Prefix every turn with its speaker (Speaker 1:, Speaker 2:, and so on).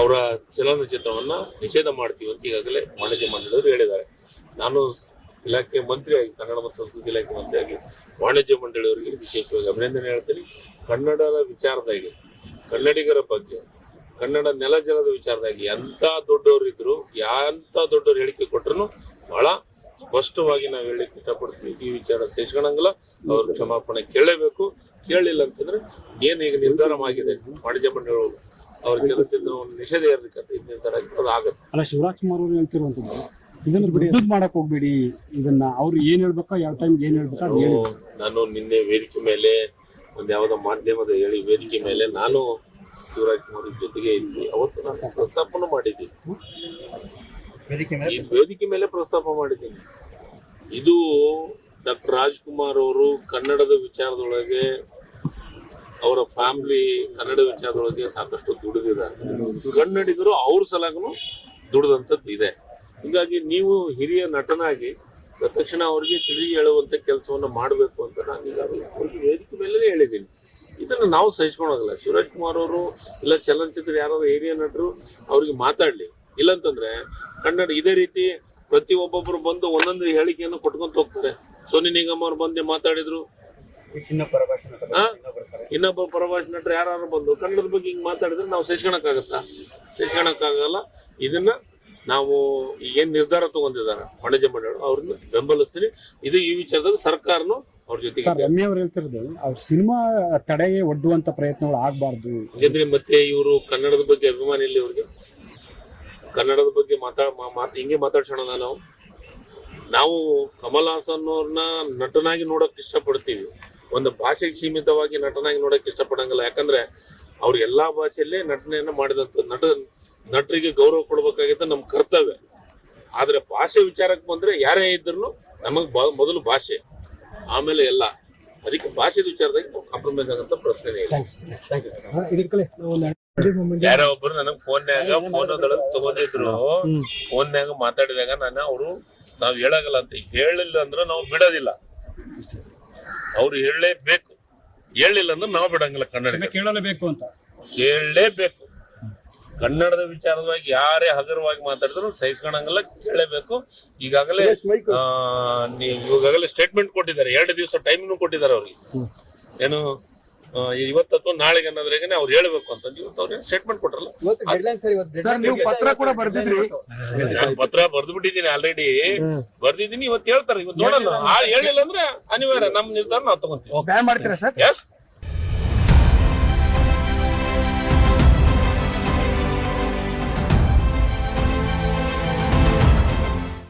Speaker 1: ಅವರ ಚಲನಚಿತ್ರವನ್ನ ನಿಷೇಧ ಮಾಡ್ತೀವಿ ಅಂತ ಈಗಾಗಲೇ ವಾಣಿಜ್ಯ ಮಂಡಳಿಯವರು ಹೇಳಿದ್ದಾರೆ. ನಾನು ಇಲಾಖೆ ಮಂತ್ರಿಯಾಗಿ, ಕನ್ನಡ ಮತ್ತು ಸಂಸ್ಕೃತಿ ಇಲಾಖೆ ಮಂತ್ರಿಯಾಗಿ ವಾಣಿಜ್ಯ ಮಂಡಳಿಯವರಿಗೆ ವಿಶೇಷವಾಗಿ ಅಭಿನಂದನೆ ಹೇಳ್ತೀನಿ. ಕನ್ನಡದ ವಿಚಾರದಾಗಿ, ಕನ್ನಡಿಗರ ಬಗ್ಗೆ, ಕನ್ನಡ ನೆಲ ಜಲದ ವಿಚಾರದಾಗಿ ಎಂತ ದೊಡ್ಡವರು ಇದ್ರು, ಎಂತ ದೊಡ್ಡವರು ಹೇಳಿಕೆ ಕೊಟ್ಟರು ಬಹಳ ಸ್ಪಷ್ಟವಾಗಿ ನಾವು ಹೇಳಲಿಕ್ಕೆ ಇಷ್ಟಪಡ್ತೀವಿ. ಈ ವಿಚಾರ ಸಹಿಸ್ಕೊಳಂಗಿಲ್ಲ, ಅವ್ರ ಕ್ಷಮಾಪಣೆ ಕೇಳಲೇಬೇಕು. ಕೇಳಲಿಲ್ಲ ಅಂತಂದ್ರೆ ಏನ್ ಈಗ ನಿರ್ಧಾರ ಆಗಿದೆ ವಾಣಿಜ್ಯ ಮಂಡಳಿಗಳು ಅವ್ರ ಚಲನಚಿತ್ರವನ್ನು ನಿಷೇಧ ಇರಲಿಕ್ಕಂತ ಇದು ನಿರ್ಧಾರ ಅದು ಆಗತ್ತೆ.
Speaker 2: ಅಲ್ಲ, ಶಿವರಾಜ್ ಕುಮಾರ್ ಅವರು ಹೇಳ್ತಿರುವಂತದ್ದು ಇದನ್ನ ಬಿಡುಗಡೆ ಮಾಡಕ್ ಹೋಗ್ಬೇಡಿ, ಇದನ್ನ ಅವ್ರು ಏನ್ ಹೇಳ್ಬೇಕಾ, ಯಾವ ಟೈಮ್ ಏನ್ ಹೇಳ್ಬೇಕಾ.
Speaker 1: ನಾನು ನಿನ್ನೆ ವೇದಿಕೆ ಮೇಲೆ ಒಂದ್ ಯಾವ್ದೋ ಮಾಧ್ಯಮದ ವೇದಿಕೆ ಮೇಲೆ ನಾನು ಶಿವರಾಜ್ ಕುಮಾರ್ ಜೊತೆಗೆ ಇದ್ವಿ. ಅವತ್ತು ನಾನು ಪ್ರಸ್ತಾಪನೂ ಮಾಡಿದ್ದೀನಿ, ಈ ವೇದಿಕೆ ಮೇಲೆ ಪ್ರಸ್ತಾಪ ಮಾಡಿದ್ದೀನಿ. ಇದು ಡಾಕ್ಟರ್ ರಾಜ್ಕುಮಾರ್ ಅವರು ಕನ್ನಡದ ವಿಚಾರದೊಳಗೆ, ಅವರ ಫ್ಯಾಮಿಲಿ ಕನ್ನಡ ವಿಚಾರದೊಳಗೆ ಸಾಕಷ್ಟು ದುಡಿದಿದ್ದಾರೆ. ಕನ್ನಡಿಗರು ಅವ್ರ ಸಲಾಗನು ದುಡಿದಂಥದ್ದು ಇದೆ. ಹೀಗಾಗಿ ನೀವು ಹಿರಿಯ ನಟನಾಗಿ ತಕ್ಷಣ ಅವರಿಗೆ ತಿಳಿ ಹೇಳುವಂತ ಕೆಲಸವನ್ನ ಮಾಡಬೇಕು ಅಂತ ನಾನು ಈಗಾಗಲೇ ಅವ್ರಿಗೆ ವೇದಿಕೆ ಮೇಲೆ ಹೇಳಿದ್ದೀನಿ. ಇದನ್ನು ನಾವು ಸಹಿಸ್ಕೊಳೋದಿಲ್ಲ. ಶಿವರಾಜ್ ಕುಮಾರ್ ಅವರು ಇಲ್ಲ ಚಲನಚಿತ್ರ ಯಾರಾದ್ರೂ ಹಿರಿಯ ನಟರು ಅವ್ರಿಗೆ ಮಾತಾಡ್ಲಿ. ಇಲ್ಲಂತಂದ್ರೆ ಕನ್ನಡ ಇದೇ ರೀತಿ ಪ್ರತಿ ಒಬ್ಬೊಬ್ರು ಬಂದು ಒಂದೊಂದು ಹೇಳಿಕೆಯನ್ನು ಕೊಟ್ಕೊಂತ ಹೋಗ್ತಾರೆ. ಸೋನಿ ನಿಗಮ್ ಅವ್ರು ಬಂದು ಮಾತಾಡಿದ್ರು, ಇನ್ನೊಬ್ಬ ಪರಭಾಷೆ ನಟರು ಯಾರು ಬಂದು ಕನ್ನಡದ ಬಗ್ಗೆ ಹಿಂಗ್ ಮಾತಾಡಿದ್ರೆ ನಾವು ಸಹಿಸ್ಕೊಳಕ್ಕಾಗತ್ತಾ? ಸಹಿಸ್ಕೊಳಕ್ಕಾಗಲ್ಲ. ಇದನ್ನ ನಾವು ಏನ್ ನಿರ್ಧಾರ ತಗೊಂಡಿದ್ದಾರೆ ವಾಣಿಜ್ಯ ಮಂಡಳಿ ಅವ್ರನ್ನ ಬೆಂಬಲಿಸ್ತೀನಿ. ಇದು ಈ ವಿಚಾರದಾಗ ಸರ್ಕಾರನು ಅವ್ರ ಜೊತೆಗೆ
Speaker 2: ಎಮ್ಮೆ ಅವ್ರು ಹೇಳ್ತಿರೋದು ಅವ್ರ ಸಿನಿಮಾ ತಡೆಗೆ ಒಡ್ಡುವಂತ ಪ್ರಯತ್ನಗಳು ಆಗ್ಬಾರ್ದು.
Speaker 1: ಯಾಕಂದ್ರೆ ಮತ್ತೆ ಇವರು ಕನ್ನಡದ ಬಗ್ಗೆ ಅಭಿಮಾನ ಇಲ್ಲ ಅವ್ರಿಗೆ. ಕನ್ನಡದ ಬಗ್ಗೆ ಹಿಂಗೆ ಮಾತಾಡ್ಸೋಣ. ನಾವು ಕಮಲ್ ಹಾಸನ್ ಅವ್ರನ್ನ ನಟನಾಗಿ ನೋಡಕ್ ಇಷ್ಟಪಡ್ತೀವಿ, ಒಂದು ಭಾಷೆಗೆ ಸೀಮಿತವಾಗಿ ನಟನಾಗಿ ನೋಡಕ್ ಇಷ್ಟಪಡಂಗಿಲ್ಲ. ಯಾಕಂದ್ರೆ ಅವ್ರು ಎಲ್ಲಾ ಭಾಷೆಯಲ್ಲೇ ನಟನೆಯನ್ನ ಮಾಡಿದಂತ ನಟರಿಗೆ ಗೌರವ ಕೊಡ್ಬೇಕಾಗಿದ್ದ ನಮ್ ಕರ್ತವ್ಯ. ಆದ್ರೆ ಭಾಷೆ ವಿಚಾರಕ್ಕೆ ಬಂದ್ರೆ ಯಾರೇ ಇದ್ರು ನಮಗ್ ಮೊದಲು ಭಾಷೆ, ಆಮೇಲೆ ಎಲ್ಲ. ಅದಕ್ಕೆ ಭಾಷೆ ವಿಚಾರದಾಗ ನಾವು ಕಾಂಪ್ರಮೈಸ್ ಆಗಂತ ಪ್ರಶ್ನೆ ಇಲ್ಲ. ಯಾರೋ ಒಬ್ರು ನನಗ್ ಫೋನ್ ತಗೊಂಡಿದ್ರು, ಫೋನ್ಯಾಗ ಮಾತಾಡಿದಾಗ ನಾನು ಅವರು ನಾವ್ ಹೇಳಾಗಲ್ಲ ಅಂತ ಹೇಳಿಲ್ಲ ಅಂದ್ರೆ ನಾವು ಬಿಡೋದಿಲ್ಲ. ಅವ್ರು ಹೇಳಲೇಬೇಕು, ಹೇಳಿಲ್ಲ ಅಂದ್ರೆ ನಾವು ಬಿಡಂಗಿಲ್ಲ. ಕನ್ನಡ
Speaker 2: ಕೇಳಲೇಬೇಕು ಅಂತ
Speaker 1: ಕೇಳಲೇಬೇಕು. ಕನ್ನಡದ ವಿಚಾರವಾಗಿ ಯಾರೇ ಹಗುರವಾಗಿ ಮಾತಾಡಿದ್ರು ಸಹಿಸ್ಕೊಳಂಗಿಲ್ಲ, ಕೇಳಲೇಬೇಕು. ಈಗಾಗಲೇ ಸ್ಟೇಟ್ಮೆಂಟ್ ಕೊಟ್ಟಿದ್ದಾರೆ, 2 ದಿವಸ ಟೈಮ್ನು ಕೊಟ್ಟಿದ್ದಾರೆ ಅವ್ರಿಗೆ. ಏನು ಇವತ್ತು ಅಥವಾ ನಾಳೆಗೆ ಅನ್ನೋದ್ರಾಗನೆ ಅವ್ರು ಹೇಳ್ಬೇಕು ಅಂತ ಇವತ್ತು ಅವ್ರಿಗೆ ಸ್ಟೇಟ್ಮೆಂಟ್ ಕೊಟ್ರಲ್ಲ.
Speaker 2: ಪತ್ರ ಕೂಡ ಬರ್ದಿದ್ರಿ?
Speaker 1: ನಾನು ಪತ್ರ ಬರ್ದು ಬಿಟ್ಟಿದ್ದೀನಿ, ಆಲ್ರೆಡಿ ಬರ್ದಿದ್ದೀನಿ. ಇವತ್ತು ಹೇಳ್ತಾರೆ, ಇವತ್ತು ನೋಡೋಣ. ಹೇಳಿಲ್ಲ ಅಂದ್ರೆ ಅನಿವಾರ್ಯ ನಮ್ಮ ನಿರ್ಧಾರ ನಾವು ತಗೊಂತೀವಿ.
Speaker 2: ಮಾಡ್ತೀರಾ ಸರ್?
Speaker 1: ಎಸ್.